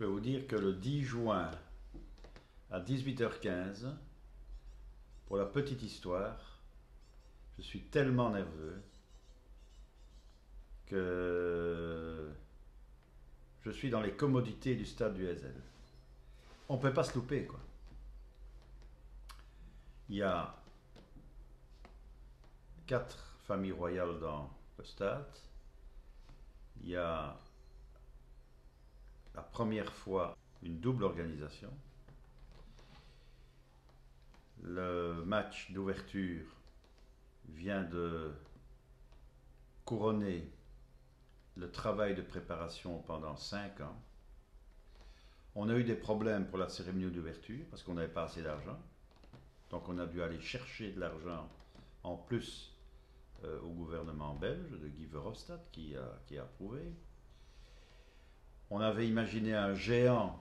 peux vous dire que le 10 juin à 18h15, pour la petite histoire, je suis tellement nerveux que je suis dans les commodités du stade du SL. On ne peut pas se louper, quoi. Il y a 4 familles royales dans le stade. Il y a la première fois une double organisation. Le match d'ouverture vient de couronner le travail de préparation pendant 5 ans. On a eu des problèmes pour la cérémonie d'ouverture parce qu'on n'avait pas assez d'argent. Donc on a dû aller chercher de l'argent en plus au gouvernement belge de Guy Verhofstadt qui a approuvé. On avait imaginé un géant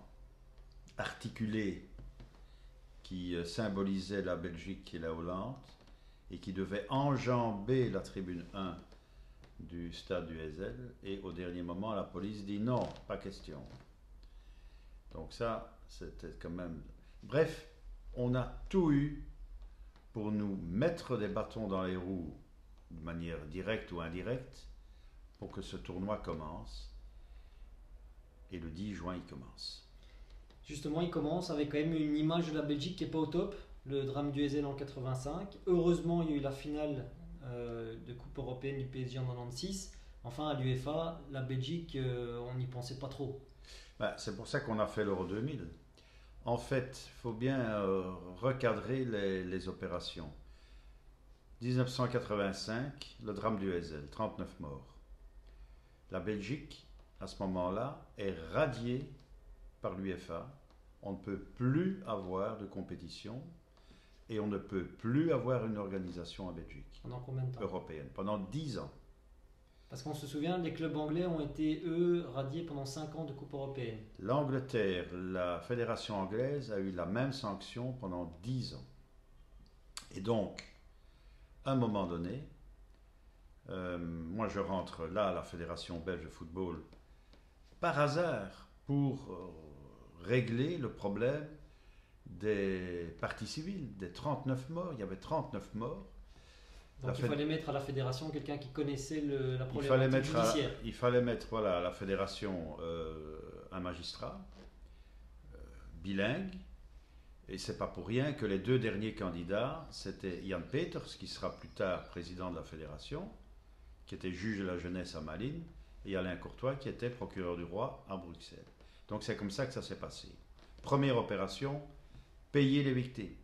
articulé qui symbolisait la Belgique et la Hollande et qui devait enjamber la tribune 1 du stade du SL, et au dernier moment la police dit non, pas question. Donc ça, c'était quand même... Bref, on a tout eu pour nous mettre des bâtons dans les roues de manière directe ou indirecte pour que ce tournoi commence, et le 10 juin il commence. Justement, il commence avec quand même une image de la Belgique qui n'est pas au top. Le drame du SL en 85. Heureusement, il y a eu la finale de Coupe européenne du PSG en 96. Enfin, à l'UEFA, la Belgique, on n'y pensait pas trop. C'est pour ça qu'on a fait l'Euro 2000. En fait, il faut bien recadrer les opérations. 1985, le drame du SL, 39 morts. La Belgique, à ce moment-là, est radiée par l'UEFA. On ne peut plus avoir de compétition et on ne peut plus avoir une organisation en Belgique. Pendant combien de temps? Européenne. Pendant 10 ans. Parce qu'on se souvient, les clubs anglais ont été, eux, radiés pendant 5 ans de Coupe européenne. L'Angleterre, la fédération anglaise, a eu la même sanction pendant 10 ans. Et donc, à un moment donné, moi je rentre là à la Fédération belge de football par hasard pour régler le problème des parties civiles, des 39 morts. Il y avait 39 morts. Donc il fallait mettre à la fédération quelqu'un qui connaissait la problématique judiciaire. Il fallait mettre voilà, à la fédération un magistrat bilingue. Et c'est pas pour rien que les 2 derniers candidats, c'était Jan Peters, qui sera plus tard président de la fédération, qui était juge de la jeunesse à Malines, et Alain Courtois, qui était procureur du roi à Bruxelles. Donc c'est comme ça que ça s'est passé. Première opération, payer les victimes.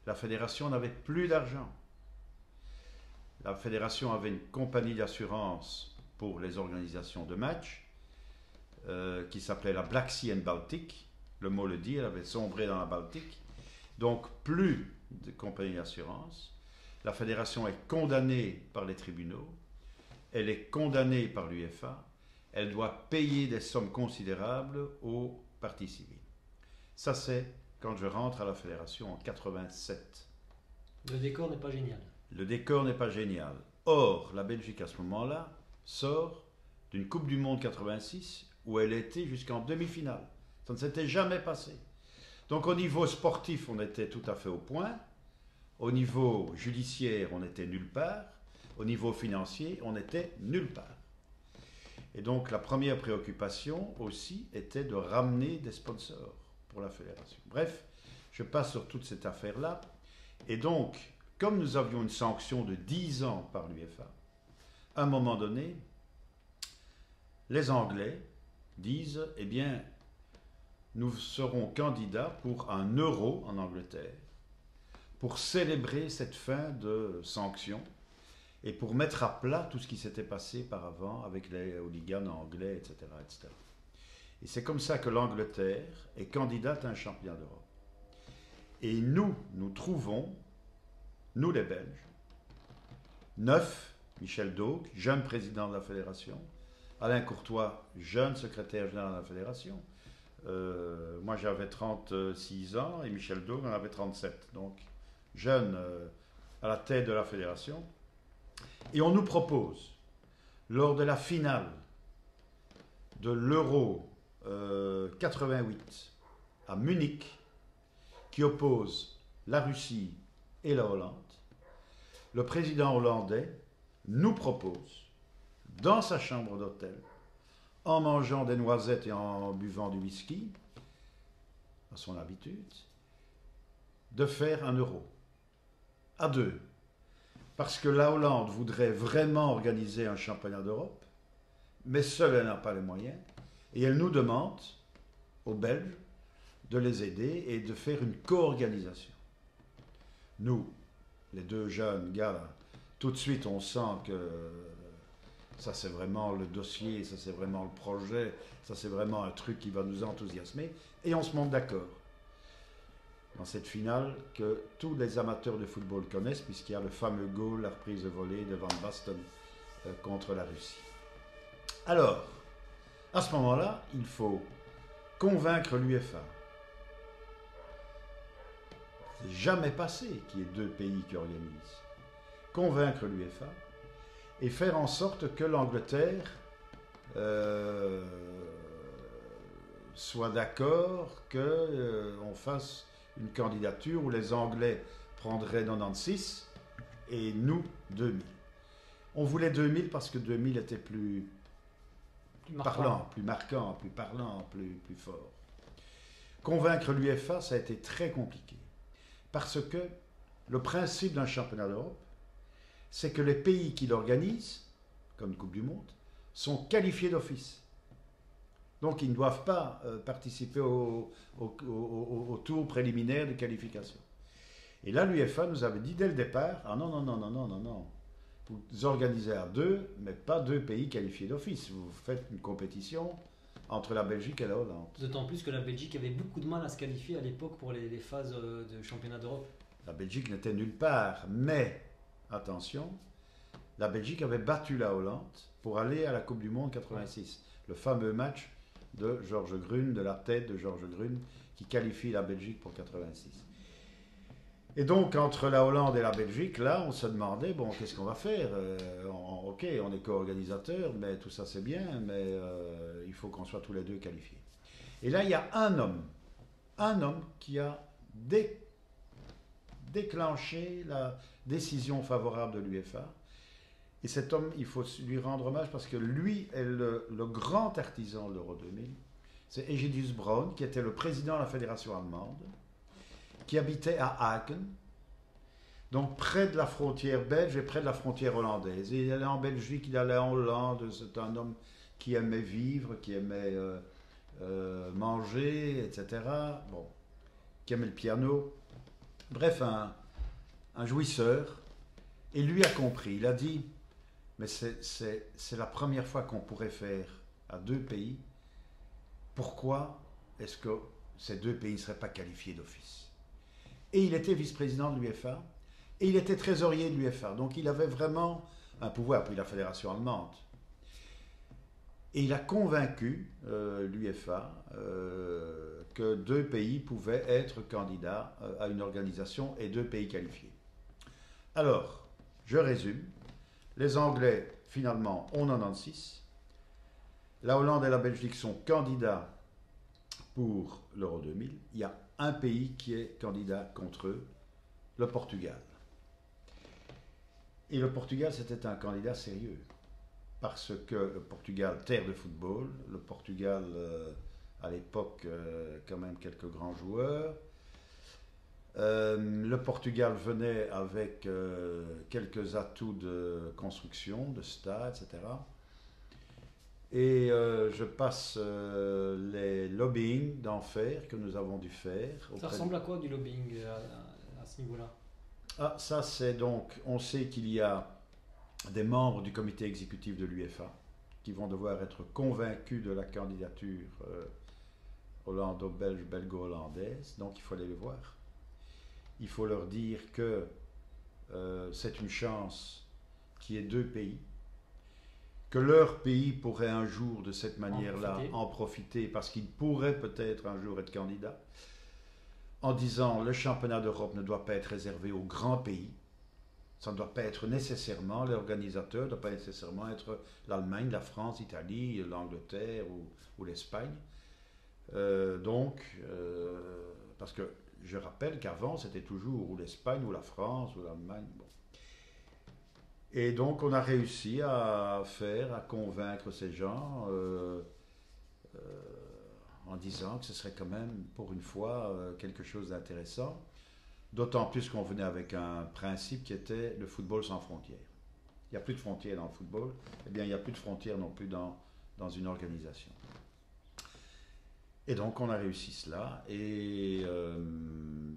La fédération n'avait plus d'argent. La fédération avait une compagnie d'assurance pour les organisations de matchs qui s'appelait la Black Sea and Baltic. Le mot le dit, elle avait sombré dans la Baltique. Donc plus de compagnie d'assurance. La fédération est condamnée par les tribunaux. Elle est condamnée par l'UEFA. Elle doit payer des sommes considérables aux parties civiles. Ça, c'est quand je rentre à la fédération en 87. Le décor n'est pas génial. Le décor n'est pas génial. Or, la Belgique, à ce moment-là, sort d'une Coupe du Monde 86 où elle était jusqu'en demi-finale. Ça ne s'était jamais passé. Donc, au niveau sportif, on était tout à fait au point. Au niveau judiciaire, on était nulle part. Au niveau financier, on était nulle part. Et donc, la première préoccupation aussi était de ramener des sponsors pour la fédération. Bref, je passe sur toute cette affaire-là. Et donc, comme nous avions une sanction de 10 ans par l'UEFA, à un moment donné, les Anglais disent, eh bien, nous serons candidats pour un euro en Angleterre, pour célébrer cette fin de sanctions et pour mettre à plat tout ce qui s'était passé par avant avec les hooligans anglais, etc., etc. Et c'est comme ça que l'Angleterre est candidate à un championnat d'Europe. Et nous trouvons, nous les Belges, 9, Michel Dauque, jeune président de la fédération, Alain Courtois, jeune secrétaire général de la fédération. Moi j'avais 36 ans et Michel Dauque en avait 37. Donc jeune à la tête de la fédération. Et on nous propose, lors de la finale de l'Euro 88 à Munich, qui oppose la Russie et la Hollande, le président hollandais nous propose, dans sa chambre d'hôtel, en mangeant des noisettes et en buvant du whisky, à son habitude, de faire 1 euro à 2. Parce que la Hollande voudrait vraiment organiser un championnat d'Europe, mais seule elle n'a pas les moyens, et elle nous demande, aux Belges, de les aider et de faire une co-organisation. Nous, les 2 jeunes gars, là, tout de suite on sent que ça c'est vraiment le dossier, ça c'est vraiment le projet, ça c'est vraiment un truc qui va nous enthousiasmer, et on se monte d'accord dans cette finale que tous les amateurs de football connaissent, puisqu'il y a le fameux goal, la reprise de volée de Van Basten contre la Russie. Alors, à ce moment-là, il faut convaincre l'UEFA. C'est jamais passé qu'il y ait 2 pays qui organisent. Convaincre l'UEFA et faire en sorte que l'Angleterre soit d'accord qu'on fasse une candidature où les Anglais prendraient 96 et nous 2000. On voulait 2000 parce que 2000 était plus parlant, plus marquant, plus parlant, plus fort. Convaincre l'UEFA, ça a été très compliqué. Parce que le principe d'un championnat d'Europe, c'est que les pays qui l'organisent, comme Coupe du Monde, sont qualifiés d'office. Donc ils ne doivent pas participer au tour préliminaire de qualification. Et là, l'UEFA nous avait dit dès le départ, ah non, vous organisez à 2, mais pas 2 pays qualifiés d'office. Vous faites une compétition entre la Belgique et la Hollande. D'autant plus que la Belgique avait beaucoup de mal à se qualifier à l'époque pour les phases de championnat d'Europe. La Belgique n'était nulle part, mais, attention, la Belgique avait battu la Hollande pour aller à la Coupe du Monde 86. Le fameux match de Georges Grune, de la tête de Georges Grune, qui qualifie la Belgique pour 86. Et donc, entre la Hollande et la Belgique, là, on se demandait, bon, qu'est-ce qu'on va faire? Ok, on est co-organisateur, mais tout ça c'est bien, mais il faut qu'on soit tous les 2 qualifiés. Et là, il y a un homme qui a déclenché la décision favorable de l'UEFA. Et cet homme, il faut lui rendre hommage parce que lui est le grand artisan de l'Euro 2000. C'est Egidius Braun, qui était le président de la fédération allemande, qui habitait à Aachen, donc près de la frontière belge et près de la frontière hollandaise. Et il allait en Belgique, il allait en Hollande. C'est un homme qui aimait vivre, qui aimait manger, etc. Bon, qui aimait le piano. Bref, un jouisseur. Et lui a compris. Il a dit, mais c'est la première fois qu'on pourrait faire à 2 pays. Pourquoi est-ce que ces 2 pays ne seraient pas qualifiés d'office? Et il était vice-président de l'UEFA, et il était trésorier de l'UEFA. Donc il avait vraiment un pouvoir, puis la fédération allemande. Et il a convaincu l'UEFA que 2 pays pouvaient être candidats à une organisation et 2 pays qualifiés. Alors, je résume. Les Anglais, finalement, ont 96. La Hollande et la Belgique sont candidats pour l'Euro 2000. Il y a un pays qui est candidat contre eux, le Portugal. Et le Portugal, c'était un candidat sérieux. Parce que le Portugal, terre de football, le Portugal, à l'époque, quand même quelques grands joueurs. Le Portugal venait avec quelques atouts de construction, de stade, etc. Et je passe les lobbying d'enfer que nous avons dû faire. Ça ressemble à quoi du lobbying à ce niveau-là? Ah, ça c'est donc, on sait qu'il y a des membres du comité exécutif de l'UEFA qui vont devoir être convaincus de la candidature hollando-belge, belgo-hollandaise, donc il faut aller les voir. Il faut leur dire que c'est une chance qu'il y ait 2 pays, que leur pays pourrait un jour de cette manière-là en profiter parce qu'il pourrait peut-être un jour être candidat, en disant le championnat d'Europe ne doit pas être réservé aux grands pays, ça ne doit pas être nécessairement, l'organisateur ne doit pas nécessairement être l'Allemagne, la France, l'Italie, l'Angleterre ou l'Espagne. Parce que je rappelle qu'avant, c'était toujours ou l'Espagne, ou la France, ou l'Allemagne. Bon. Et donc, on a réussi à convaincre ces gens en disant que ce serait quand même, pour une fois, quelque chose d'intéressant. D'autant plus qu'on venait avec un principe qui était le football sans frontières. Il n'y a plus de frontières dans le football, eh bien, il n'y a plus de frontières non plus dans une organisation. Et donc, on a réussi cela, et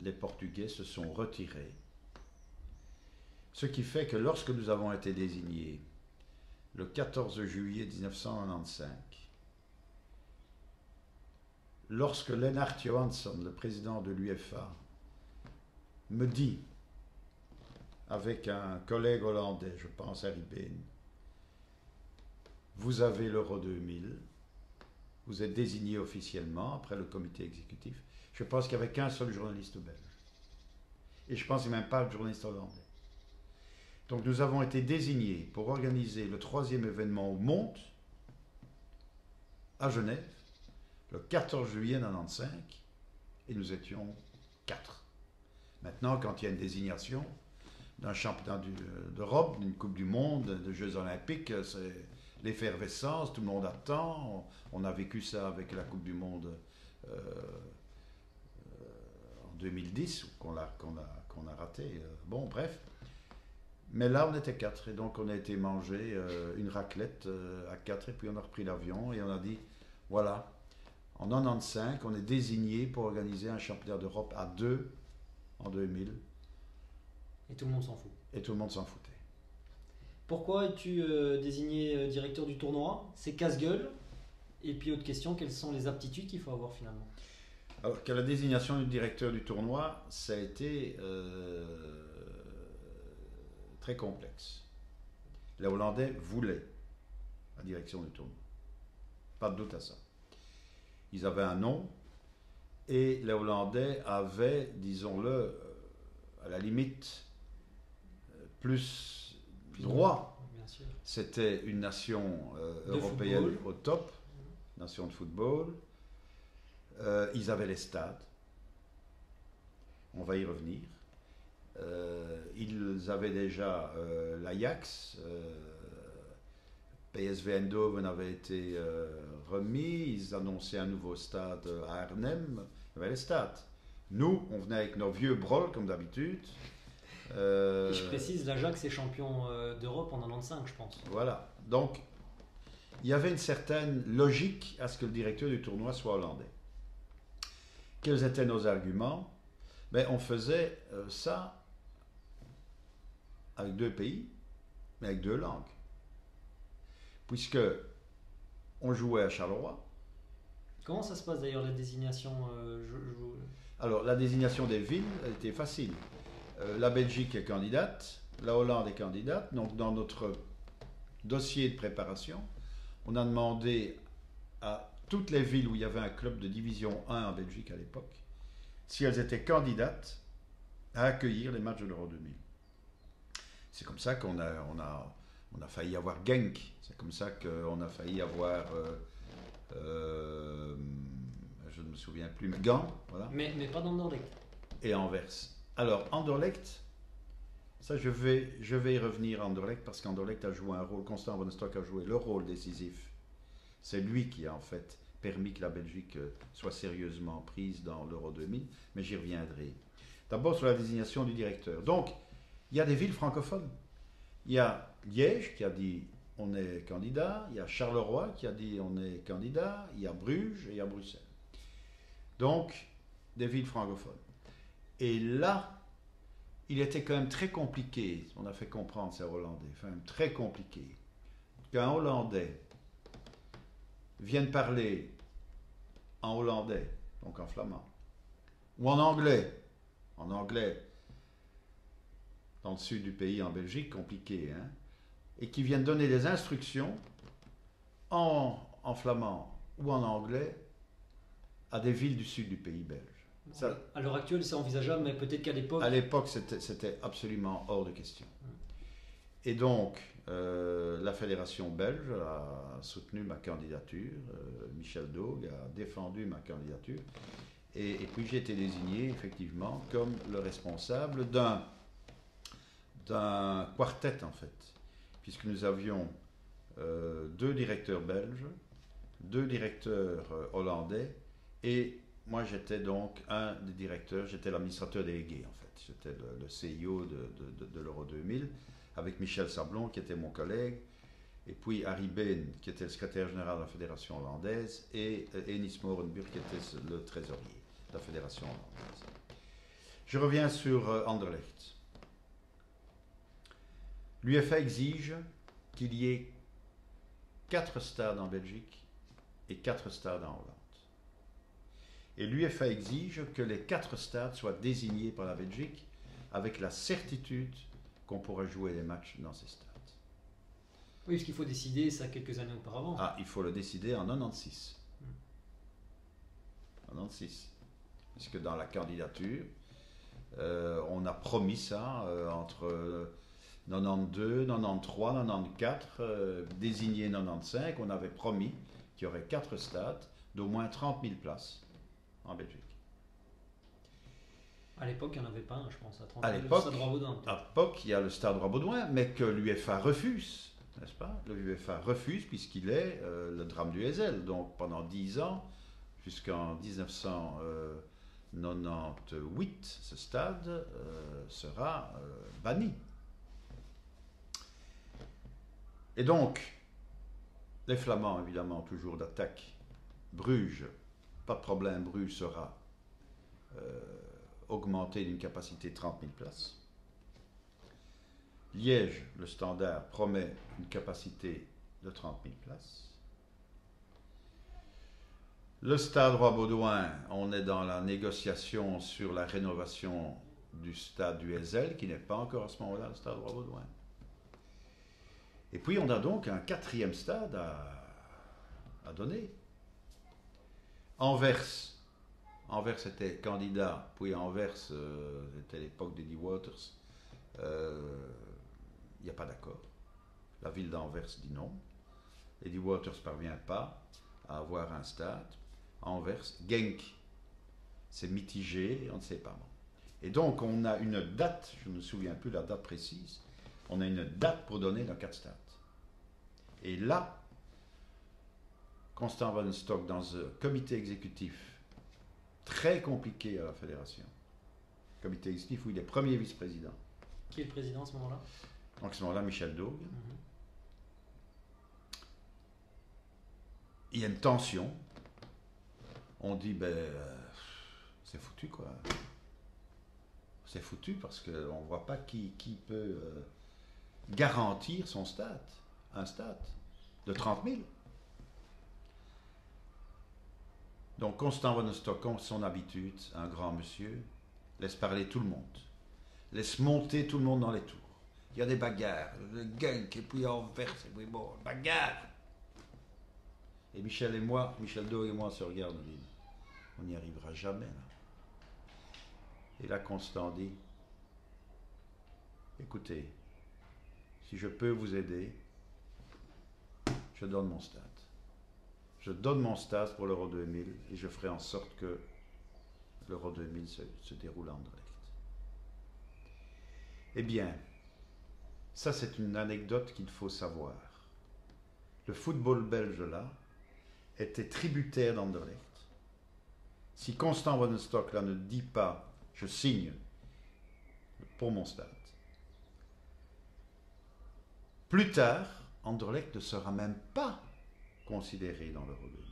les Portugais se sont retirés. Ce qui fait que lorsque nous avons été désignés, le 14 juillet 1995, lorsque Lennart Johansson, le président de l'UEFA, me dit, avec un collègue hollandais, je pense à Ribéen, vous avez l'Euro 2000, vous êtes désigné officiellement après le comité exécutif. Je pense qu'il n'y avait qu'un seul journaliste belge. Et je pense qu'il n'y a même pas de journaliste hollandais. Donc nous avons été désignés pour organiser le 3e événement au monde à Genève, le 14 juillet 1995, et nous étions 4. Maintenant, quand il y a une désignation d'un championnat d'Europe, d'une Coupe du Monde, de Jeux Olympiques, c'est l'effervescence, tout le monde attend. On a vécu ça avec la Coupe du Monde en 2010, qu'on a raté. Bon, bref. Mais là, on était 4, et donc on a été manger une raclette à 4, et puis on a repris l'avion, et on a dit, voilà, en 1995, on est désigné pour organiser un championnat d'Europe à 2 en 2000. Et tout le monde s'en fout. Et tout le monde s'en foutait. Pourquoi es-tu désigné directeur du tournoi? C'est casse-gueule. Et puis autre question, quelles sont les aptitudes qu'il faut avoir finalement? Alors que la désignation du directeur du tournoi, ça a été très complexe. Les Hollandais voulaient la direction du tournoi. Pas de doute à ça. Ils avaient un nom, et les Hollandais avaient, disons-le, à la limite, plus droit. Bien sûr. C'était une nation européenne football. au top, nation de football. Ils avaient les stades. On va y revenir. Ils avaient déjà l'Ajax. PSV Eindhoven avait été remis. Ils annonçaient un nouveau stade à Arnhem. Il y avait les stades. Nous, on venait avec nos vieux brols, comme d'habitude. Et je précise, l'Ajax est champion d'Europe en 1995, je pense. Voilà. Donc, il y avait une certaine logique à ce que le directeur du tournoi soit hollandais. Quels étaient nos arguments? Ben, on faisait ça avec 2 pays, mais avec 2 langues. Puisque on jouait à Charleroi. Comment ça se passe d'ailleurs la désignation Alors, la désignation des villes elle était facile. La Belgique est candidate, la Hollande est candidate. Donc, dans notre dossier de préparation, on a demandé à toutes les villes où il y avait un club de division 1 en Belgique à l'époque, si elles étaient candidates à accueillir les matchs de l'Euro 2000. C'est comme ça qu'on a failli avoir Genk. C'est comme ça qu'on a failli avoir... je ne me souviens plus, mais Gand, voilà. Mais pas d'Anderlecht. Et Anvers. Alors, Anderlecht, ça je vais y revenir, Anderlecht, parce qu'Anderlecht a joué un rôle, Constant Van Stock a joué le rôle décisif. C'est lui qui a en fait permis que la Belgique soit sérieusement prise dans l'Euro 2000, mais j'y reviendrai. D'abord sur la désignation du directeur. Donc, il y a des villes francophones. Il y a Liège qui a dit on est candidat, il y a Charleroi qui a dit on est candidat, il y a Bruges et il y a Bruxelles. Donc, des villes francophones. Et là, il était quand même très compliqué, on a fait comprendre ces Hollandais, enfin très compliqué, qu'un Hollandais vienne parler en hollandais, donc en flamand, ou en anglais, dans le sud du pays, en Belgique, compliqué, hein, et qui vienne donner des instructions en flamand ou en anglais à des villes du sud du pays belge. Ça, à l'heure actuelle, c'est envisageable, mais peut-être qu'à l'époque... À l'époque, c'était absolument hors de question. Et donc, la fédération belge a soutenu ma candidature, Michel Daug a défendu ma candidature, et puis j'ai été désigné effectivement comme le responsable d'un quartet en fait, puisque nous avions 2 directeurs belges, 2 directeurs hollandais, et moi j'étais donc un des directeurs, j'étais l'administrateur délégué en fait, j'étais le CIO de l'Euro 2000, avec Michel Sablon qui était mon collègue, et puis Harry Been qui était le secrétaire général de la fédération hollandaise, et Enis Morenburg qui était le trésorier de la fédération hollandaise. Je reviens sur Anderlecht. L'UEFA exige qu'il y ait 4 stades en Belgique et 4 stades en Hollande. Et l'UEFA exige que les 4 stades soient désignés par la Belgique avec la certitude qu'on pourra jouer les matchs dans ces stades. Oui, parce qu'il faut décider ça quelques années auparavant. Ah, il faut le décider en 96. En 96. Puisque dans la candidature, on a promis ça entre 92, 93, 94, désigné 95. On avait promis qu'il y aurait 4 stades d'au moins 30 000 places en Belgique. À l'époque, il n'y en avait pas un, je pense, à 30 À 000. l'époque, Le Stade Roi-Baudouin, à l'époque, il y a le Stade Roi-Baudouin, mais que l'UEFA refuse, n'est-ce pas? L'UEFA refuse puisqu'il est le drame du Heysel. Donc pendant 10 ans, jusqu'en 1998, ce stade sera banni. Et donc, les Flamands, évidemment, toujours d'attaque. Bruges, pas de problème, Bruges sera augmenté d'une capacité de 30 000 places. Liège, le Standard, promet une capacité de 30 000 places. Le Stade Roi-Baudouin, on est dans la négociation sur la rénovation du stade du Heysel, qui n'est pas encore à ce moment-là le Stade Roi-Baudouin. Et puis on a donc un 4e stade à donner. Anvers était candidat, puis Anvers, c'était l'époque d'Eddie Waters, il n'y a pas d'accord. La ville d'Anvers dit non. Eddie Waters ne parvient pas à avoir un stade. Anvers, Genk, c'est mitigé, on ne sait pas. Et donc on a une date, je ne me souviens plus la date précise, on a une date pour donner nos 4 stades. Et là, Constant Van Stock, dans un comité exécutif très compliqué à la fédération, comité exécutif où il est premier vice-président. Qui est le président à ce moment-là? Donc à ce moment-là, Michel Daug. Il y a une tension. On dit, c'est foutu quoi. C'est foutu parce qu'on ne voit pas qui peut garantir son stade. Un stade de 30 000. Donc Constant Van Stock, comme son habitude, un grand monsieur, laisse parler tout le monde. Laisse monter tout le monde dans les tours. Il y a des bagarres, le Genk, et puis Anvers, et puis bon, bagarre. Et Michel Daug et moi se regardent, on dit, on n'y arrivera jamais là. Et là Constant dit, écoutez, si je peux vous aider, je donne mon stade. Je donne mon stade pour l'Euro 2000 et je ferai en sorte que l'Euro 2000 se déroule à Anderlecht. Eh bien, ça c'est une anecdote qu'il faut savoir. Le football belge là était tributaire d'Anderlecht. Si Constant Van Stock là ne dit pas je signe pour mon stade, plus tard, Anderlecht ne sera même pas considéré dans l'Euro 2000.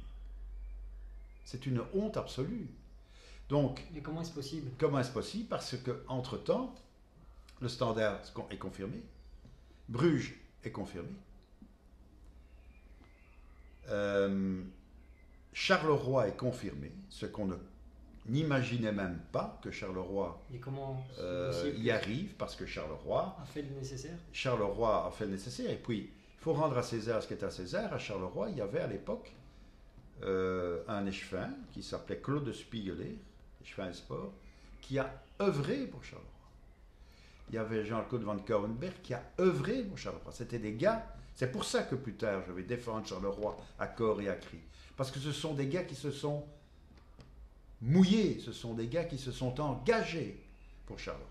C'est une honte absolue. Donc, mais comment est-ce possible? Comment est-ce possible? Parce qu'entre-temps, le Standard est confirmé, Bruges est confirmé, Charleroi est confirmé, ce qu'on n'imaginait même pas que Charleroi y arrive, parce que Charleroi a fait le nécessaire. Charleroi a fait le nécessaire, et puis il faut rendre à César ce qui est à César. À Charleroi, il y avait à l'époque un échevin qui s'appelait Claude Spiegeler, échevin sport, qui a œuvré pour Charleroi. il y avait Jean-Claude Van Kouwenberg qui a œuvré pour Charleroi. C'était des gars, c'est pour ça que plus tard je vais défendre Charleroi à corps et à cri. Parce que ce sont des gars qui se sont mouillés, ce sont des gars qui se sont engagés pour Charleroi.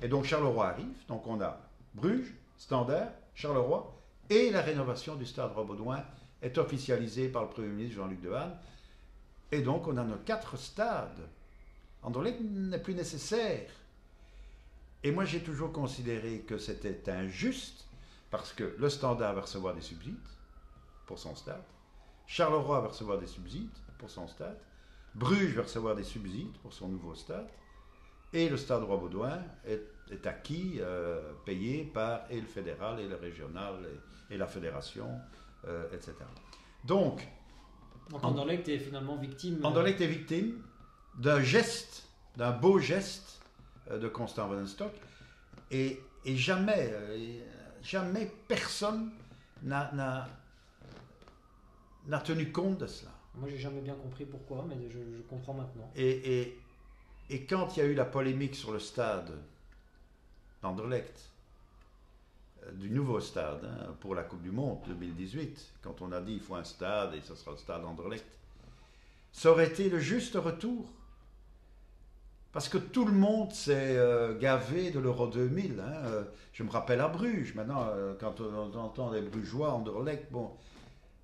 Et donc Charleroi arrive, donc on a Bruges, Standard, Charleroi, et la rénovation du stade Roi-Baudouin est officialisée par le Premier ministre Jean-Luc Dehaene. Et donc on a nos 4 stades. Anderlecht n'est plus nécessaire. Et moi j'ai toujours considéré que c'était injuste, parce que le Standard va recevoir des subsides pour son stade, Charleroi va recevoir des subsides pour son stade, Bruges va recevoir des subsides pour son nouveau stade, et le stade Roi-Baudouin est acquis, payé par et le fédéral, et le régional, et la fédération, etc. Donc Anderlecht est finalement victime. Anderlecht est victime d'un geste, d'un beau geste de Constant Wellenstok, et jamais personne n'a tenu compte de cela. Moi, j'ai jamais bien compris pourquoi, mais je comprends maintenant. Et quand il y a eu la polémique sur le stade d'Anderlecht, du nouveau stade pour la Coupe du Monde 2018, quand on a dit il faut un stade et ce sera le stade d'Anderlecht, ça aurait été le juste retour. Parce que tout le monde s'est gavé de l'Euro 2000. Je me rappelle à Bruges, maintenant, quand on entend les Brugeois, Anderlecht, bon.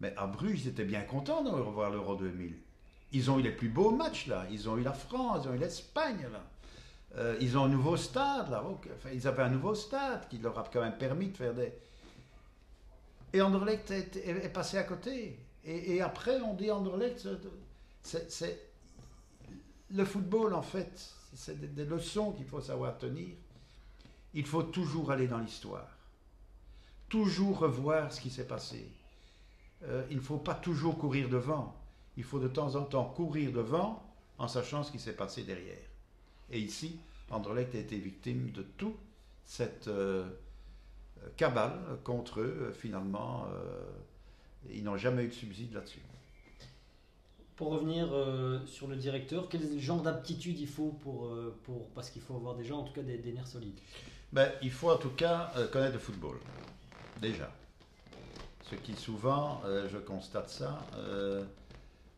Mais à Bruges, ils étaient bien contents de revoir l'Euro 2000. Ils ont eu les plus beaux matchs, là. Ils ont eu la France, ils ont eu l'Espagne, là. Ils ont un nouveau stade, là. Enfin, ils avaient un nouveau stade qui leur a quand même permis de faire des... Et Anderlecht est passé à côté. Et après, on dit Anderlecht, c'est... Le football, en fait, c'est des leçons qu'il faut savoir tenir. Il faut toujours aller dans l'histoire. Toujours revoir ce qui s'est passé. Il ne faut pas toujours courir devant. Il faut de temps en temps courir devant en sachant ce qui s'est passé derrière. Et ici, Anderlecht a été victime de toute cette cabale contre eux. Finalement, ils n'ont jamais eu de subside là-dessus. Pour revenir sur le directeur, quel genre d'aptitude il faut parce qu'il faut avoir déjà en tout cas des nerfs solides? Il faut en tout cas connaître le football, déjà. Ce qui souvent, je constate ça,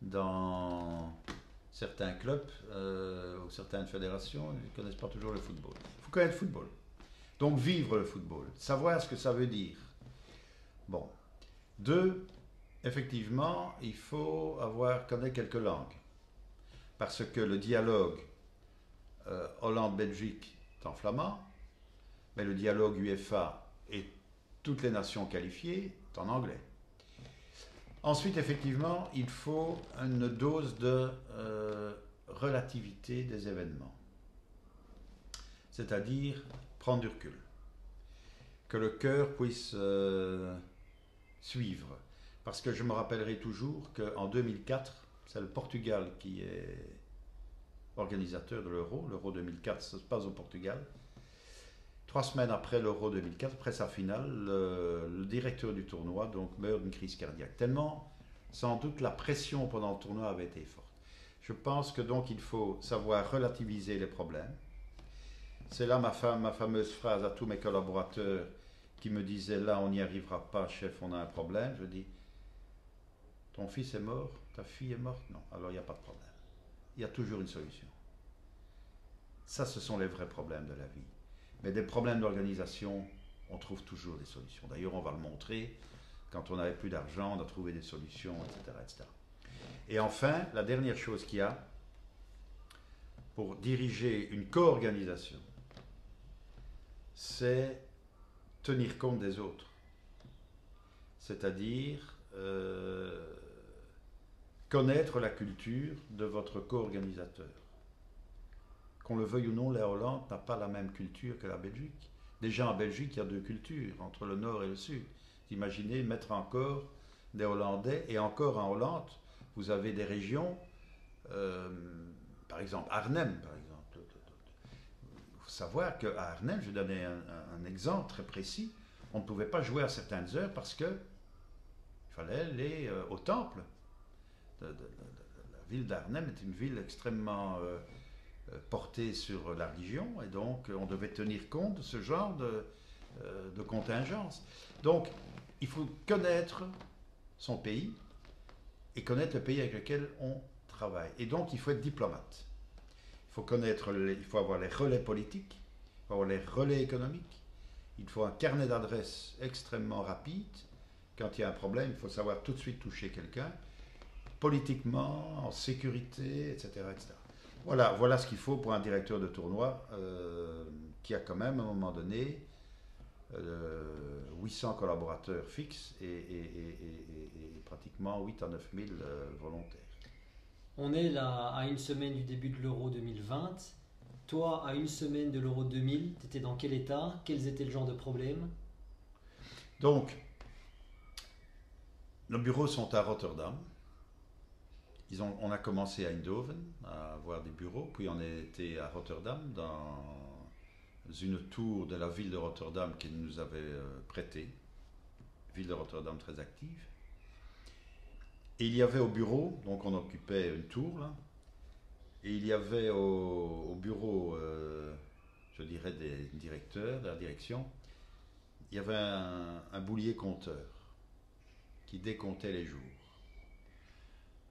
dans certains clubs ou certaines fédérations, ils ne connaissent pas toujours le football. Il faut connaître le football. Donc vivre le football, savoir ce que ça veut dire. Bon. 2, effectivement, il faut connaître quelques langues. Parce que le dialogue Hollande-Belgique est en flamand, mais le dialogue UEFA et toutes les nations qualifiées est en anglais. Ensuite, effectivement, il faut une dose de relativité des événements. C'est-à-dire prendre du recul. Que le cœur puisse suivre. Parce que je me rappellerai toujours qu'en 2004, c'est le Portugal qui est organisateur de l'Euro. L'Euro 2004, ça se passe au Portugal. 3 semaines après l'Euro 2004, après sa finale, le directeur du tournoi donc, meurt d'une crise cardiaque. Tellement, sans doute, la pression pendant le tournoi avait été forte. Je pense que donc il faut savoir relativiser les problèmes. C'est là ma fameuse phrase à tous mes collaborateurs qui me disaient « Là, on n'y arrivera pas, chef, on a un problème. » Je dis « Ton fils est mort, ta fille est morte. Non, alors il n'y a pas de problème. Il y a toujours une solution. » Ça, ce sont les vrais problèmes de la vie. Mais des problèmes d'organisation, on trouve toujours des solutions. D'ailleurs, on va le montrer. Quand on n'avait plus d'argent, on a trouvé des solutions, etc., etc. Et enfin, la dernière chose qu'il y a pour diriger une co-organisation, c'est tenir compte des autres. C'est-à-dire connaître la culture de votre co-organisateur. Qu'on le veuille ou non, la Hollande n'a pas la même culture que la Belgique. Déjà en Belgique, il y a 2 cultures, entre le nord et le sud. Imaginez mettre encore des Hollandais, et encore en Hollande, vous avez des régions, par exemple Arnhem, par exemple. Il faut savoir qu'à Arnhem, je vais donner un exemple très précis, on ne pouvait pas jouer à certaines heures parce qu'il fallait aller au temple. La ville d'Arnhem est une ville extrêmement porté sur la religion, et donc on devait tenir compte de ce genre de contingence. Donc, il faut connaître son pays et connaître le pays avec lequel on travaille. Et donc, il faut être diplomate. Il faut avoir les relais politiques, il faut avoir les relais économiques, il faut un carnet d'adresses extrêmement rapide. Quand il y a un problème, il faut savoir tout de suite toucher quelqu'un, politiquement, en sécurité, etc. etc. Voilà ce qu'il faut pour un directeur de tournoi qui a quand même, à un moment donné, 800 collaborateurs fixes et pratiquement 8 à 9 000 volontaires. On est là à une semaine du début de l'Euro 2020. Toi, à une semaine de l'Euro 2000, tu étais dans quel état? Quels étaient le genre de problèmes? Donc, nos bureaux sont à Rotterdam. On a commencé à Eindhoven à avoir des bureaux, puis on était à Rotterdam dans une tour de la ville de Rotterdam qui nous avait prêté, ville de Rotterdam très active. Et il y avait au bureau, donc on occupait une tour là, et il y avait au bureau, je dirais des directeurs de la direction, il y avait un boulier compteur qui décomptait les jours.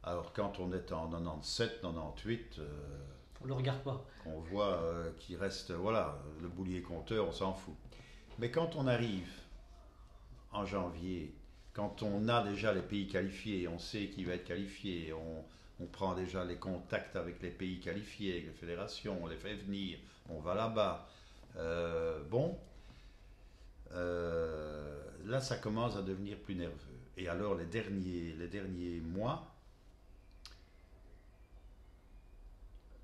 Alors quand on est en 97, 98, on le regarde pas. on voit qu'il reste, voilà, le boulier compteur, on s'en fout. Mais quand on arrive en janvier, quand on a déjà les pays qualifiés, on sait qui va être qualifié, on prend déjà les contacts avec les pays qualifiés, avec les fédérations, on les fait venir, on va là-bas. Là, ça commence à devenir plus nerveux. Et alors, les derniers mois,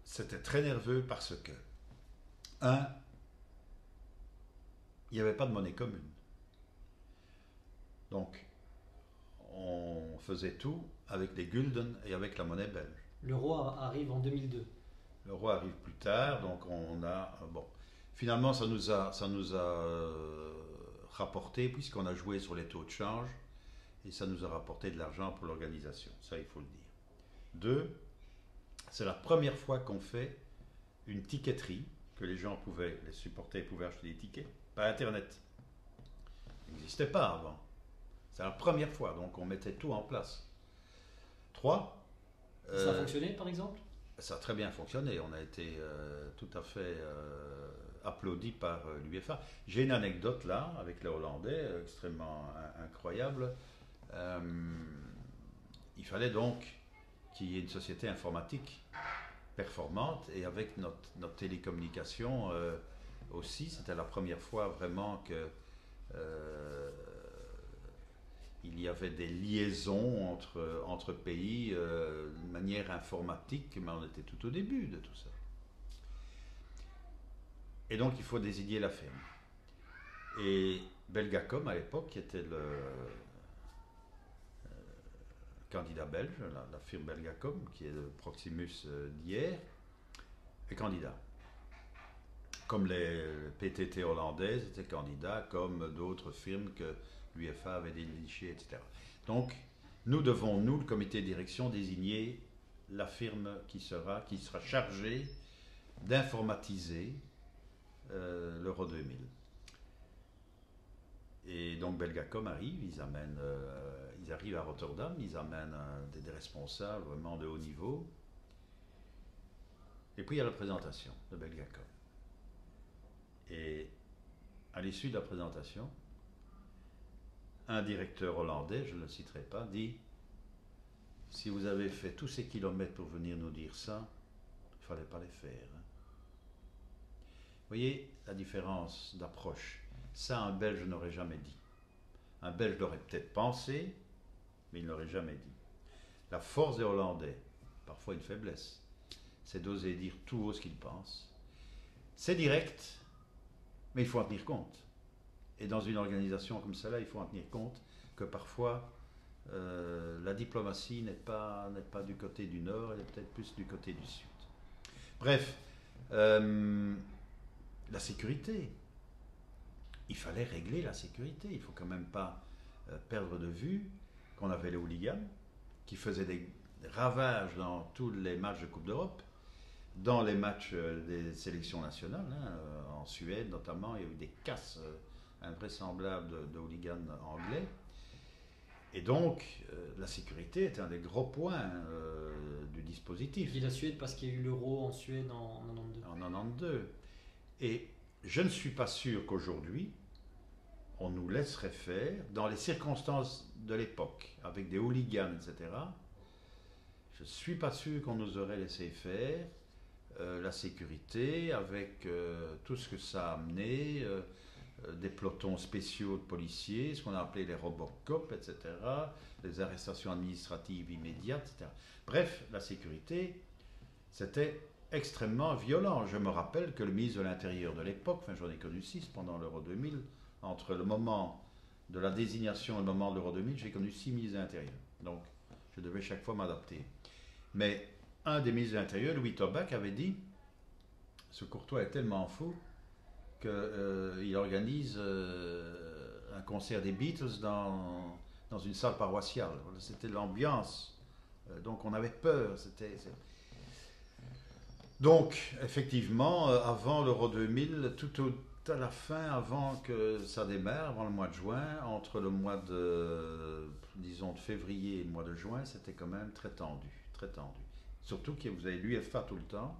c'était très nerveux parce que, il n'y avait pas de monnaie commune. Donc, on faisait tout avec les gulden et avec la monnaie belge. L'euro arrive en 2002. L'euro arrive plus tard, donc on a... Bon, finalement, ça nous a rapporté, puisqu'on a joué sur les taux de change, et ça nous a rapporté de l'argent pour l'organisation, ça il faut le dire. 2, c'est la première fois qu'on fait une ticketterie, que les supporters pouvaient acheter des tickets, par Internet. Ça n'existait pas avant. C'est la première fois, donc on mettait tout en place. 3. Ça a fonctionné par exemple? Ça a très bien fonctionné, on a été tout à fait applaudi par l'UEFA. J'ai une anecdote là, avec les Hollandais, extrêmement incroyable. Il fallait donc qu'il y ait une société informatique performante, et avec notre télécommunication aussi, c'était la première fois vraiment que il y avait des liaisons entre pays de manière informatique, mais on était tout au début de tout ça. Et donc il faut désigner la firme. Et Belgacom à l'époque, qui était le candidat belge, la firme Belgacom, qui est le Proximus d'hier, est candidat. Comme les PTT hollandaises étaient candidats, comme d'autres firmes que l'UEFA avait déniché, etc. Donc, nous devons, le comité de direction, désigner la firme qui sera chargée d'informatiser l'Euro 2000. Et donc Belgacom arrive, ils arrivent à Rotterdam, ils amènent des responsables vraiment de haut niveau. Et puis il y a la présentation de Belgacom. Et à l'issue de la présentation, un directeur hollandais, je ne le citerai pas, dit: si vous avez fait tous ces kilomètres pour venir nous dire ça, il ne fallait pas les faire. Vous voyez la différence d'approche. Ça, un Belge n'aurait jamais dit. Un Belge l'aurait peut-être pensé, mais il ne l'aurait jamais dit. La force des Hollandais, parfois une faiblesse, c'est d'oser dire tout haut ce qu'ils pensent. C'est direct, mais il faut en tenir compte. Et dans une organisation comme celle-là, il faut en tenir compte que parfois, la diplomatie n'est pas du côté du Nord, elle est peut-être plus du côté du Sud. Bref, la sécurité. Il fallait régler la sécurité. Il ne faut quand même pas perdre de vue qu'on avait les hooligans qui faisaient des ravages dans tous les matchs de Coupe d'Europe. dans les matchs des sélections nationales, hein, en Suède notamment, il y a eu des casses invraisemblables de hooligans anglais. Et donc, la sécurité est un des gros points du dispositif. Je dis la Suède parce qu'il y a eu l'euro en Suède en 92. En 92. Et je ne suis pas sûr qu'aujourd'hui, on nous laisserait faire, dans les circonstances de l'époque, avec des hooligans, etc., je ne suis pas sûr qu'on nous aurait laissé faire la sécurité avec tout ce que ça a amené, des pelotons spéciaux de policiers, ce qu'on a appelé les Robocop, etc., les arrestations administratives immédiates, etc. Bref, la sécurité, c'était extrêmement violent. Je me rappelle que le ministre de l'Intérieur de l'époque, enfin j'en ai connu 6 pendant l'Euro 2000, entre le moment de la désignation et le moment de l'Euro 2000, j'ai connu 6 ministres de l'Intérieur. Donc, je devais chaque fois m'adapter. Mais un des ministres de l'Intérieur, Louis Tobac, avait dit « Ce Courtois est tellement fou qu'il organise un concert des Beatles dans une salle paroissiale. » C'était l'ambiance. Donc, on avait peur. Donc, effectivement, avant l'Euro 2000, tout à la fin, avant que ça démarre, avant le mois de juin, entre le mois de, disons, de février et le mois de juin, c'était quand même très tendu, très tendu. Surtout que vous avez l'UEFA tout le temps,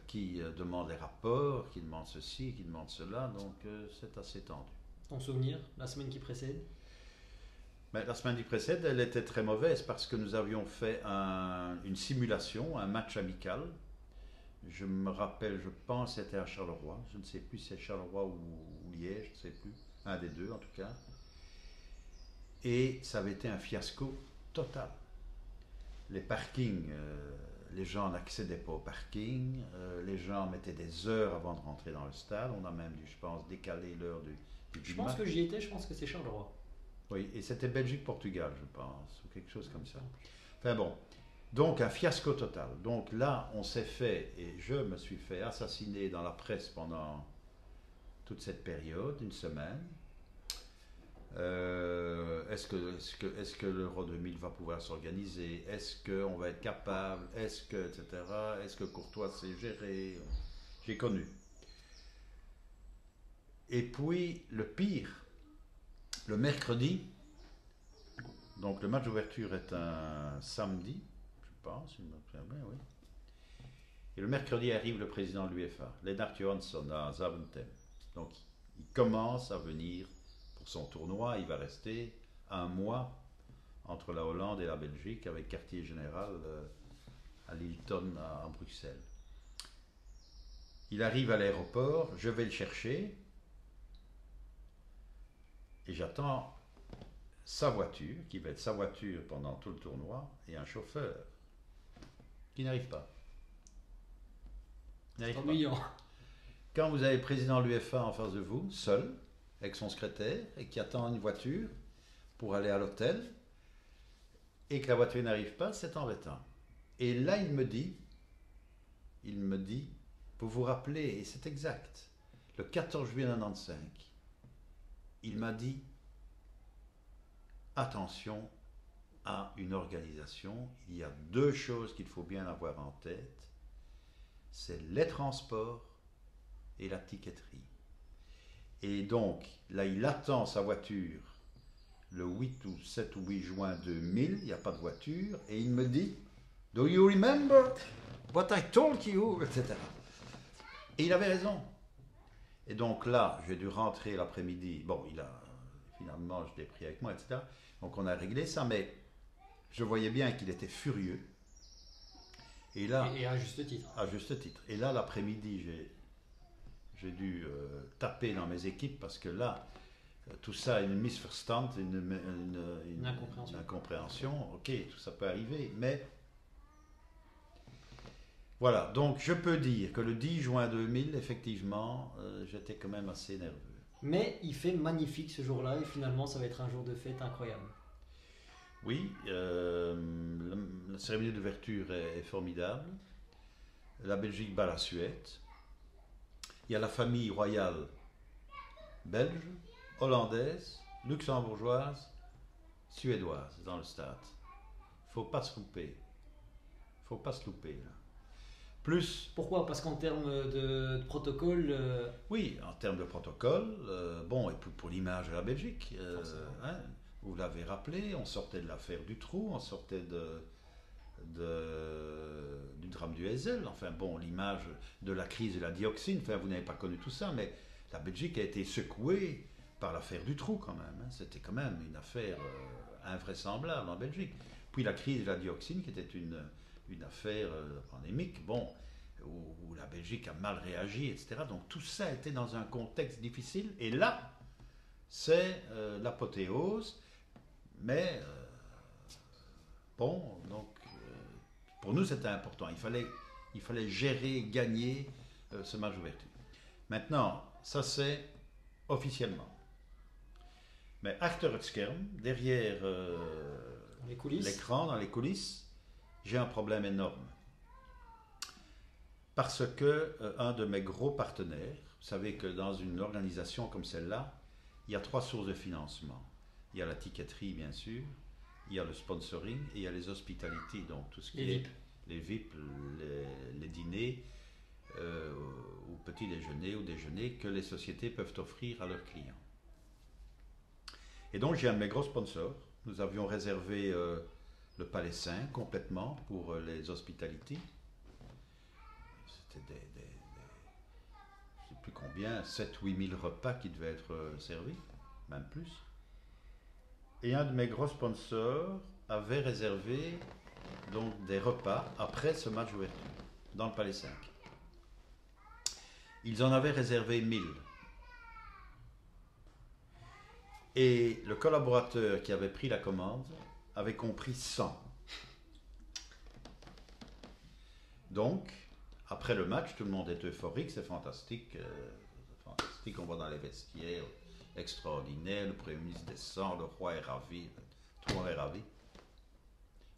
qui demande des rapports, qui demande ceci, qui demande cela, donc c'est assez tendu. Ton souvenir, la semaine qui précède? Mais la semaine qui précède, elle était très mauvaise parce que nous avions fait une simulation, un match amical. Je me rappelle, je pense c'était à Charleroi. Je ne sais plus si c'est Charleroi ou Liège, je ne sais plus. Un des deux en tout cas. Et ça avait été un fiasco total. Les parkings, les gens n'accédaient pas au parking. Les gens mettaient des heures avant de rentrer dans le stade. On a même dû, je pense, décaler l'heure du match. Je pense que j'y étais, je pense que c'est Charleroi. Oui, et c'était Belgique-Portugal, je pense, ou quelque chose comme ça. Enfin bon, donc un fiasco total. Donc là, on s'est fait, et je me suis fait assassiner dans la presse pendant toute cette période, une semaine. Est-ce que l'Euro 2000 va pouvoir s'organiser? Est-ce qu'on va être capable? Est-ce que, etc. Est-ce que Courtois sait gérer? J'ai connu. Et puis, le pire, le mercredi, donc le match d'ouverture est un samedi, je pense, il me souviens bien, oui. Et le mercredi arrive le président de l'UEFA, Lennart Johansson, à Zaventem. Donc il commence à venir pour son tournoi, il va rester un mois entre la Hollande et la Belgique avec quartier général à Lilton, à Bruxelles. Il arrive à l'aéroport, je vais le chercher. Et j'attends sa voiture, qui va être sa voiture pendant tout le tournoi, et un chauffeur qui n'arrive pas. C'est ennuyant. Quand vous avez le président de l'UEFA en face de vous, seul, avec son secrétaire, et qui attend une voiture pour aller à l'hôtel, et que la voiture n'arrive pas, c'est embêtant. Et là, il me dit, vous vous rappelez, et c'est exact, le 14 juillet 1995, il m'a dit attention à une organisation, il y a deux choses qu'il faut bien avoir en tête, c'est les transports et la ticketterie. Et donc, là, il attend sa voiture le 8 ou 7 ou 8 juin 2000, il n'y a pas de voiture, et il me dit Do you remember what I told you, etc. Et il avait raison. Et donc là, j'ai dû rentrer l'après-midi. Bon, finalement, je l'ai pris avec moi, etc. Donc on a réglé ça, mais je voyais bien qu'il était furieux. Et là, et à juste titre. À juste titre. Et là, l'après-midi, j'ai dû taper dans mes équipes parce que là, tout ça, une misverstand, une incompréhension. Ok, tout ça peut arriver, mais voilà. Donc, je peux dire que le 10 juin 2000, effectivement, j'étais quand même assez nerveux. Mais il fait magnifique ce jour-là et finalement, ça va être un jour de fête incroyable. Oui, la cérémonie d'ouverture est formidable. La Belgique bat la Suède. Il y a la famille royale belge, hollandaise, luxembourgeoise, suédoise dans le stade. Faut pas se louper. Faut pas se louper là. Plus, Pourquoi? Parce qu'en termes de protocole, oui, en termes de protocole, bon, et pour l'image de la Belgique, Forcément. hein, vous l'avez rappelé, on sortait de l'affaire Dutroux, on sortait du drame du Heysel, enfin bon, l'image de la crise de la dioxine, enfin vous n'avez pas connu tout ça, mais la Belgique a été secouée par l'affaire Dutroux quand même, hein. C'était quand même une affaire invraisemblable en Belgique. Puis la crise de la dioxine qui était une affaire pandémique, bon, où la Belgique a mal réagi, etc. Donc tout ça était dans un contexte difficile, et là, c'est l'apothéose, mais bon, donc pour nous c'était important, il fallait gérer, gagner ce match d'ouverture. Maintenant, ça c'est officiellement. Mais achter het scherm, derrière les coulisses. l'écran, dans les coulisses, j'ai un problème énorme. Parce que un de mes gros partenaires, vous savez que dans une organisation comme celle-là, il y a 3 sources de financement. Il y a la ticketterie, bien sûr, il y a le sponsoring et il y a les hospitalities, donc tout ce qui Les est VIP. les VIP, les dîners, ou petit déjeuner ou déjeuner que les sociétés peuvent offrir à leurs clients. Et donc j'ai un de mes gros sponsors. Nous avions réservé le Palais 5 complètement pour les hospitalities. C'était je ne sais plus combien, 7 ou 8 000 repas qui devaient être servis, même plus. Et un de mes gros sponsors avait réservé donc des repas après ce match d'ouverture dans le Palais 5. Ils en avaient réservé 1000. Et le collaborateur qui avait pris la commande avait compris 100. Donc, après le match, tout le monde est euphorique, c'est fantastique. Fantastique, on va dans les vestiaires, extraordinaire, le Premier ministre descend, le roi est ravi, tout le monde est ravi.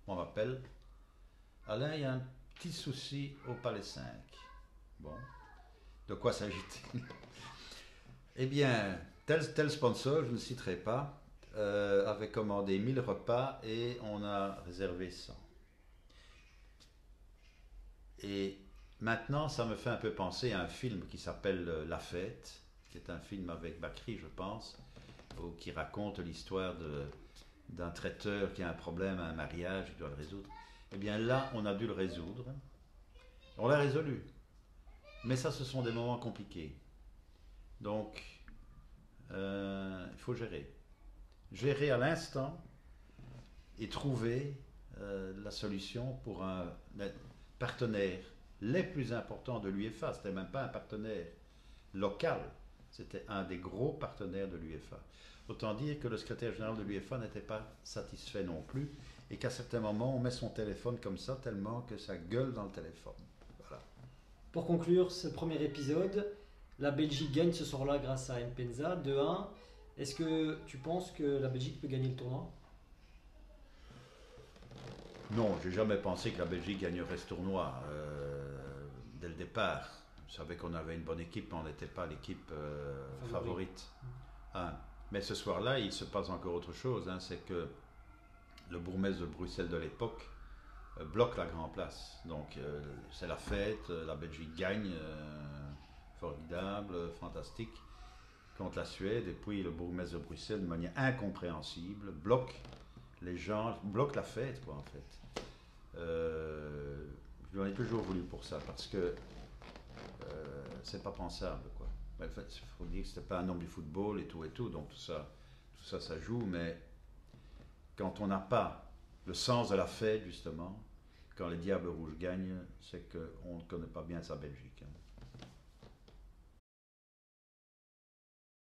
On m'appelle, Alain, il y a un petit souci au Palais 5. Bon, de quoi s'agit-il? Eh bien, tel sponsor, je ne citerai pas, avait commandé 1000 repas et on a réservé 100. Et maintenant, ça me fait un peu penser à un film qui s'appelle La Fête, qui est un film avec Bakri, je pense, qui raconte l'histoire d'un traiteur qui a un problème à un mariage, il doit le résoudre. Eh bien là, on a dû le résoudre. On l'a résolu. Mais ça, ce sont des moments compliqués. Donc, il faut gérer. Gérer à l'instant et trouver la solution pour un partenaire les plus importants de l'UEFA. Ce n'était même pas un partenaire local, c'était un des gros partenaires de l'UEFA. Autant dire que le secrétaire général de l'UEFA n'était pas satisfait non plus et qu'à certains moments on met son téléphone comme ça tellement que ça gueule dans le téléphone. Voilà. Pour conclure ce premier épisode, la Belgique gagne ce soir-là grâce à Mpenza 2-1. Est-ce que tu penses que la Belgique peut gagner le tournoi? Non, j'ai jamais pensé que la Belgique gagnerait ce tournoi dès le départ. Je savais qu'on avait une bonne équipe, mais on n'était pas l'équipe favorite. Hein. Mais ce soir-là, il se passe encore autre chose. Hein, c'est que le bourgmestre de Bruxelles de l'époque bloque la Grand Place. Donc c'est la fête, la Belgique gagne, formidable, fantastique, contre la Suède. Et puis le bourgmestre de Bruxelles, de manière incompréhensible, bloque les gens, bloque la fête, quoi, en fait. Je lui en ai toujours voulu pour ça, parce que c'est pas pensable, quoi. En fait, il faut dire que c'était pas un homme du football et tout, donc tout ça, ça joue, mais quand on n'a pas le sens de la fête, justement, quand les Diables Rouges gagnent, c'est qu'on ne connaît pas bien sa Belgique. Hein.